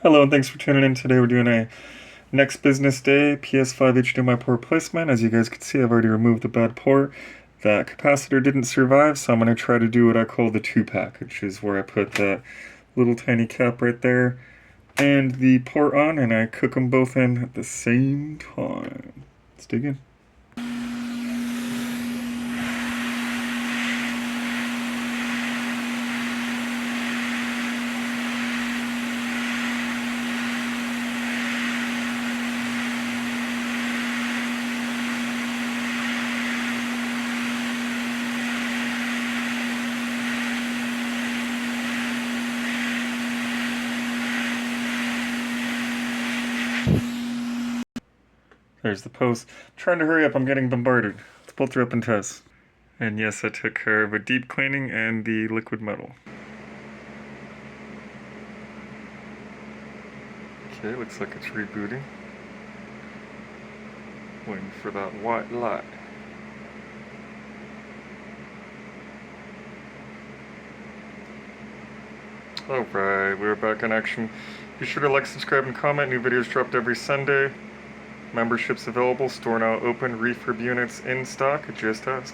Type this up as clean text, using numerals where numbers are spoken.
Hello and thanks for tuning in. Today we're doing a next business day PS5 HDMI port placement. As you guys can see, I've already removed the bad port. That capacitor didn't survive, so I'm going to try to do what I call the 2-pack, which is where I put that little tiny cap right there and the port on, and I cook them both in at the same time. Let's dig in. There's the post. I'm trying to hurry up, I'm getting bombarded. Let's pull through up and test. And yes, I took care of a deep cleaning and the liquid metal. Okay, looks like it's rebooting. Waiting for that white light. Alright, we're back in action. Be sure to like, subscribe, and comment. New videos dropped every Sunday. Memberships available. Store now open. Refurb units in stock. Just ask.